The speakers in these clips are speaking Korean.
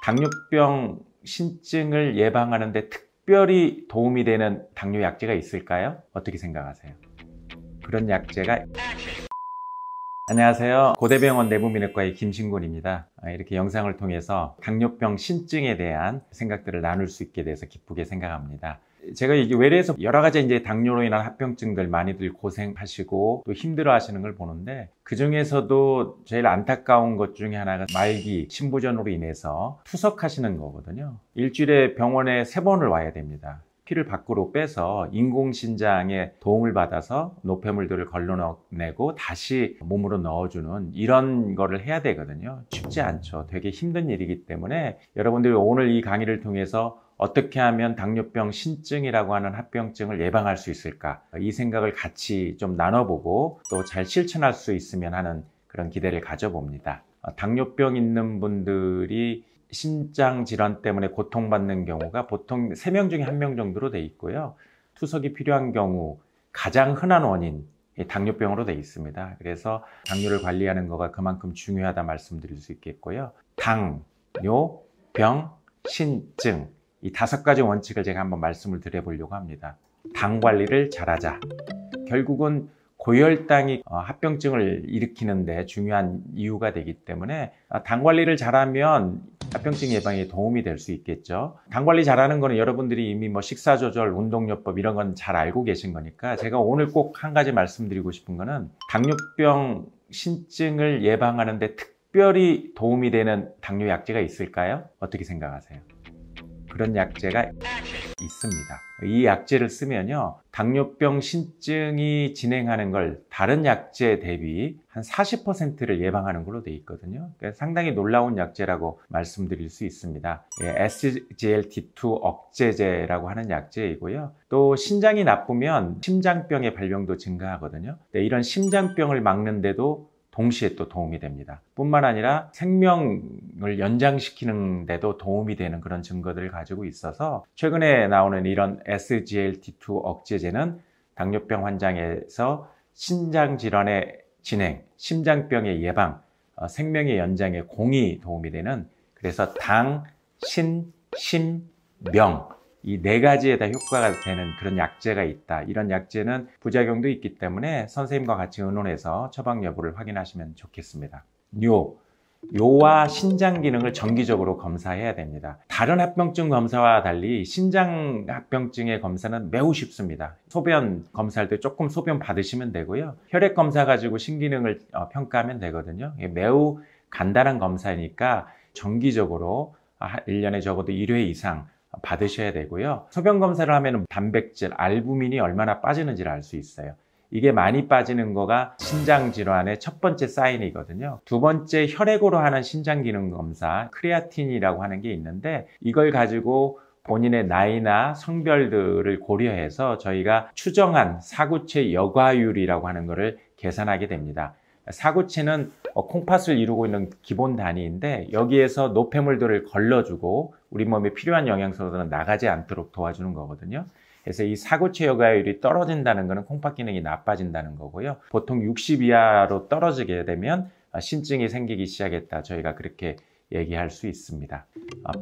당뇨병 신증을 예방하는 데 특별히 도움이 되는 당뇨 약제가 있을까요? 어떻게 생각하세요? 그런 약제가 안녕하세요. 고대병원 내부민의과의 김신곤입니다. 이렇게 영상을 통해서 당뇨병 신증에 대한 생각들을 나눌 수 있게 돼서 기쁘게 생각합니다. 제가 이게 외래에서 여러 가지 이제 당뇨로 인한 합병증들 많이들 고생하시고 또 힘들어 하시는 걸 보는데, 그 중에서도 제일 안타까운 것 중에 하나가 말기 신부전으로 인해서 투석하시는 거거든요. 일주일에 병원에 3번을 와야 됩니다. 피를 밖으로 빼서 인공신장에 도움을 받아서 노폐물들을 걸러내고 다시 몸으로 넣어주는 이런 거를 해야 되거든요. 쉽지 않죠. 되게 힘든 일이기 때문에 여러분들이 오늘 이 강의를 통해서 어떻게 하면 당뇨병 신증이라고 하는 합병증을 예방할 수 있을까, 이 생각을 같이 좀 나눠보고 또 잘 실천할 수 있으면 하는 그런 기대를 가져봅니다. 당뇨병 있는 분들이 신장 질환 때문에 고통받는 경우가 보통 3명 중에 1명 정도로 돼 있고요. 투석이 필요한 경우 가장 흔한 원인 당뇨병으로 돼 있습니다. 그래서 당뇨를 관리하는 거가 그만큼 중요하다 말씀드릴 수 있겠고요. 당뇨, 병, 신증, 이 5가지 원칙을 제가 한번 말씀을 드려보려고 합니다. 당 관리를 잘하자. 결국은 고혈당이 합병증을 일으키는데 중요한 이유가 되기 때문에 당 관리를 잘하면 합병증 예방에 도움이 될 수 있겠죠. 당 관리 잘하는 거는 여러분들이 이미 식사 조절, 운동요법 이런 건 잘 알고 계신 거니까, 제가 오늘 꼭 한 가지 말씀드리고 싶은 거는 당뇨병 신증을 예방하는 데 특별히 도움이 되는 당뇨 약제가 있을까요? 어떻게 생각하세요? 그런 약제가 있습니다. 이 약제를 쓰면요, 당뇨병 신증이 진행하는 걸 다른 약제 대비 한 40%를 예방하는 걸로 돼 있거든요. 그러니까 상당히 놀라운 약제라고 말씀드릴 수 있습니다. SGLT2 억제제라고 하는 약제이고요. 또 신장이 나쁘면 심장병의 발병도 증가하거든요. 이런 심장병을 막는데도 동시에 또 도움이 됩니다. 뿐만 아니라 생명을 연장시키는 데도 도움이 되는 그런 증거들을 가지고 있어서, 최근에 나오는 이런 SGLT2 억제제는 당뇨병 환자에서 신장질환의 진행, 심장병의 예방, 생명의 연장에 공히 도움이 되는, 그래서 당, 신, 심, 명, 이 4가지에 다 효과가 되는 그런 약제가 있다. 이런 약제는 부작용도 있기 때문에 선생님과 같이 의논해서 처방 여부를 확인하시면 좋겠습니다. 요와 신장 기능을 정기적으로 검사해야 됩니다. 다른 합병증 검사와 달리 신장 합병증의 검사는 매우 쉽습니다. 소변 검사할 때 조금 소변 받으시면 되고요. 혈액 검사 가지고 신기능을 평가하면 되거든요. 매우 간단한 검사니까 정기적으로 1년에 적어도 1회 이상 받으셔야 되고요. 소변 검사를 하면 단백질, 알부민이 얼마나 빠지는지를 알 수 있어요. 이게 많이 빠지는 거가 신장 질환의 첫 번째 사인이거든요. 두 번째, 혈액으로 하는 신장 기능 검사, 크레아틴이라고 하는 게 있는데, 이걸 가지고 본인의 나이나 성별들을 고려해서 저희가 추정한 사구체 여과율이라고 하는 거를 계산하게 됩니다. 사구체는 콩팥을 이루고 있는 기본 단위인데, 여기에서 노폐물들을 걸러주고 우리 몸에 필요한 영양소들은 나가지 않도록 도와주는 거거든요. 그래서 이 사구체 여과율이 떨어진다는 것은 콩팥 기능이 나빠진다는 거고요. 보통 60 이하로 떨어지게 되면 신증이 생기기 시작했다, 저희가 그렇게 얘기할 수 있습니다.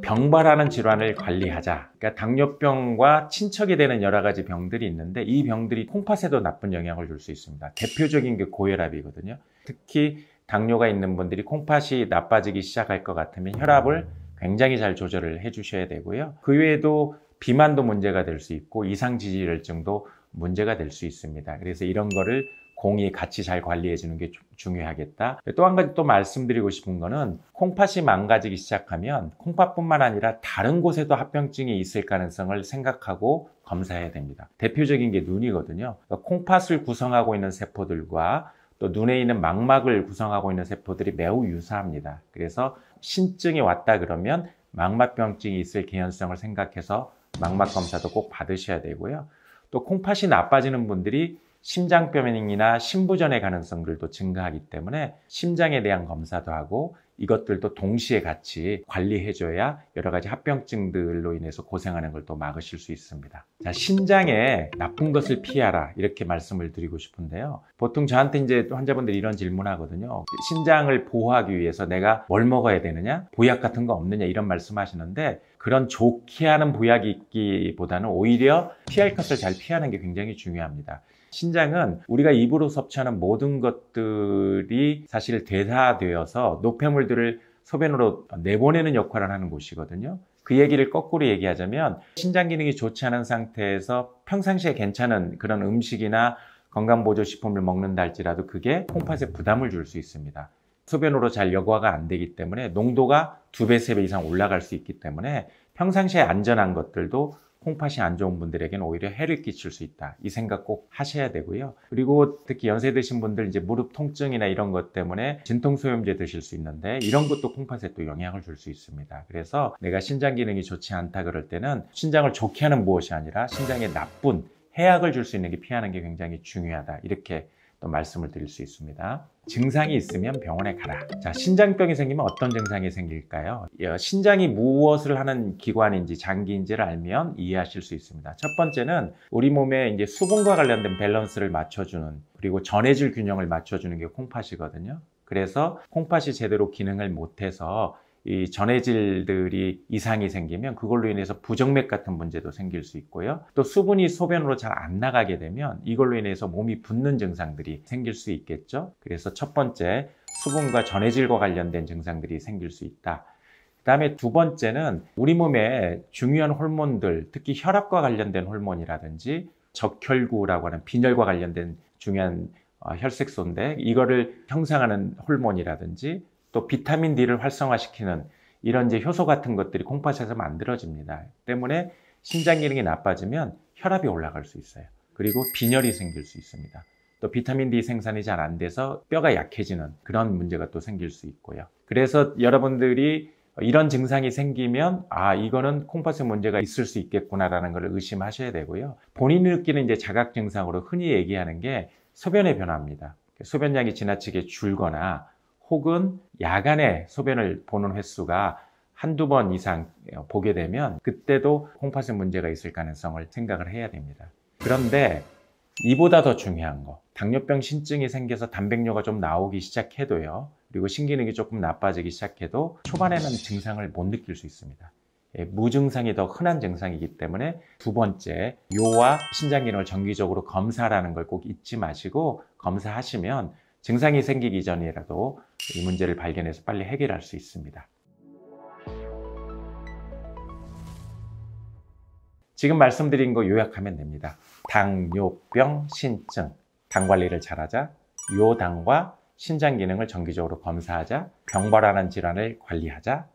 병발하는 질환을 관리하자. 그러니까 당뇨병과 친척이 되는 여러 가지 병들이 있는데, 이 병들이 콩팥에도 나쁜 영향을 줄 수 있습니다. 대표적인 게 고혈압이거든요. 특히 당뇨가 있는 분들이 콩팥이 나빠지기 시작할 것 같으면 혈압을 굉장히 잘 조절을 해 주셔야 되고요. 그 외에도 비만도 문제가 될 수 있고 이상지질혈증도 문제가 될 수 있습니다. 그래서 이런 거를 공이 같이 잘 관리해 주는 게 중요하겠다. 또 한 가지 또 말씀드리고 싶은 거는, 콩팥이 망가지기 시작하면 콩팥뿐만 아니라 다른 곳에도 합병증이 있을 가능성을 생각하고 검사해야 됩니다. 대표적인 게 눈이거든요. 그러니까 콩팥을 구성하고 있는 세포들과 또 눈에 있는 망막을 구성하고 있는 세포들이 매우 유사합니다. 그래서 신증이 왔다 그러면 망막병증이 있을 개연성을 생각해서 망막 검사도 꼭 받으셔야 되고요. 또 콩팥이 나빠지는 분들이 심장병이나 신부전의 가능성들도 증가하기 때문에 심장에 대한 검사도 하고 이것들도 동시에 같이 관리해줘야 여러 가지 합병증들로 인해서 고생하는 걸 또 막으실 수 있습니다. 자, 신장에 나쁜 것을 피하라 이렇게 말씀을 드리고 싶은데요. 보통 저한테 이제 환자분들이 이런 질문하거든요. 신장을 보호하기 위해서 내가 뭘 먹어야 되느냐? 보약 같은 거 없느냐? 이런 말씀하시는데 그런 좋게 하는 보약이 있기보다는 오히려 피할 것을 잘 피하는 게 굉장히 중요합니다. 신장은 우리가 입으로 섭취하는 모든 것들이 사실 대사되어서 노폐물들을 소변으로 내보내는 역할을 하는 곳이거든요. 그 얘기를 거꾸로 얘기하자면 신장 기능이 좋지 않은 상태에서 평상시에 괜찮은 그런 음식이나 건강보조식품을 먹는다 할지라도 그게 콩팥에 부담을 줄 수 있습니다. 소변으로 잘 여과가 안 되기 때문에 농도가 2배, 3배 이상 올라갈 수 있기 때문에 평상시에 안전한 것들도 콩팥이 안 좋은 분들에게는 오히려 해를 끼칠 수 있다. 이 생각 꼭 하셔야 되고요. 그리고 특히 연세 드신 분들 이제 무릎 통증이나 이런 것 때문에 진통소염제 드실 수 있는데 이런 것도 콩팥에 또 영향을 줄 수 있습니다. 그래서 내가 신장 기능이 좋지 않다 그럴 때는 신장을 좋게 하는 무엇이 아니라 신장에 나쁜 해악을 줄 수 있는 게 피하는 게 굉장히 중요하다. 이렇게 또 말씀을 드릴 수 있습니다. 증상이 있으면 병원에 가라. 자, 신장병이 생기면 어떤 증상이 생길까요? 신장이 무엇을 하는 기관인지 장기인지를 알면 이해하실 수 있습니다. 첫 번째는 우리 몸에 이제 수분과 관련된 밸런스를 맞춰주는 그리고 전해질 균형을 맞춰주는 게 콩팥이거든요. 그래서 콩팥이 제대로 기능을 못해서 이 전해질들이 이상이 생기면 그걸로 인해서 부정맥 같은 문제도 생길 수 있고요. 또 수분이 소변으로 잘 안 나가게 되면 이걸로 인해서 몸이 붓는 증상들이 생길 수 있겠죠. 그래서 첫 번째, 수분과 전해질과 관련된 증상들이 생길 수 있다. 그 다음에 두 번째는 우리 몸에 중요한 호르몬들, 특히 혈압과 관련된 호르몬이라든지 적혈구라고 하는 빈혈과 관련된 중요한 혈색소인데 이거를 형성하는 호르몬이라든지 또 비타민 D를 활성화시키는 이런 이제 효소 같은 것들이 콩팥에서 만들어집니다. 때문에 신장 기능이 나빠지면 혈압이 올라갈 수 있어요. 그리고 빈혈이 생길 수 있습니다. 또 비타민 D 생산이 잘 안 돼서 뼈가 약해지는 그런 문제가 또 생길 수 있고요. 그래서 여러분들이 이런 증상이 생기면 이거는 콩팥에 문제가 있을 수 있겠구나라는 걸 의심하셔야 되고요. 본인이 느끼는 이제 자각 증상으로 흔히 얘기하는 게 소변의 변화입니다. 소변량이 지나치게 줄거나 혹은 야간에 소변을 보는 횟수가 한두 번 이상 보게 되면 그때도 콩팥에 문제가 있을 가능성을 생각을 해야 됩니다. 그런데 이보다 더 중요한 거, 당뇨병 신증이 생겨서 단백뇨가 좀 나오기 시작해도요, 그리고 신기능이 조금 나빠지기 시작해도 초반에는 증상을 못 느낄 수 있습니다. 무증상이 더 흔한 증상이기 때문에 두 번째, 요와 신장 기능을 정기적으로 검사하라는 걸 꼭 잊지 마시고 검사하시면 증상이 생기기 전이라도 이 문제를 발견해서 빨리 해결할 수 있습니다. 지금 말씀드린 거 요약하면 됩니다. 당뇨병 신증, 당 관리를 잘하자, 요당과 신장 기능을 정기적으로 검사하자, 병발하는 질환을 관리하자,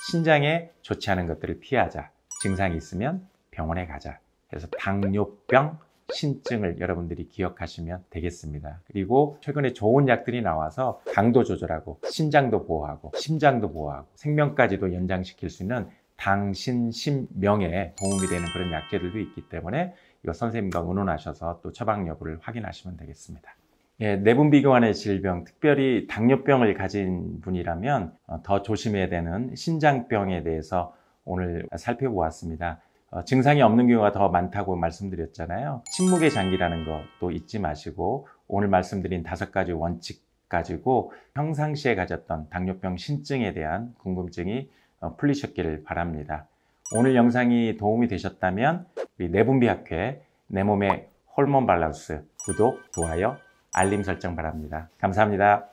신장에 좋지 않은 것들을 피하자, 증상이 있으면 병원에 가자. 그래서 당뇨병 신증을 여러분들이 기억하시면 되겠습니다. 그리고 최근에 좋은 약들이 나와서 당도 조절하고 신장도 보호하고 심장도 보호하고 생명까지도 연장시킬 수 있는 당신심명에 도움이 되는 그런 약재들도 있기 때문에 이거 선생님과 의논하셔서 또 처방 여부를 확인하시면 되겠습니다. 내분비교환의 질병, 특별히 당뇨병을 가진 분이라면 더 조심해야 되는 신장병에 대해서 오늘 살펴보았습니다. 증상이 없는 경우가 더 많다고 말씀드렸잖아요. 침묵의 장기라는 것도 잊지 마시고 오늘 말씀드린 5가지 원칙 가지고 평상시에 가졌던 당뇨병 신증에 대한 궁금증이 풀리셨기를 바랍니다. 오늘 영상이 도움이 되셨다면 우리 내분비학회 내 몸의 호르몬 밸런스 구독, 좋아요, 알림 설정 바랍니다. 감사합니다.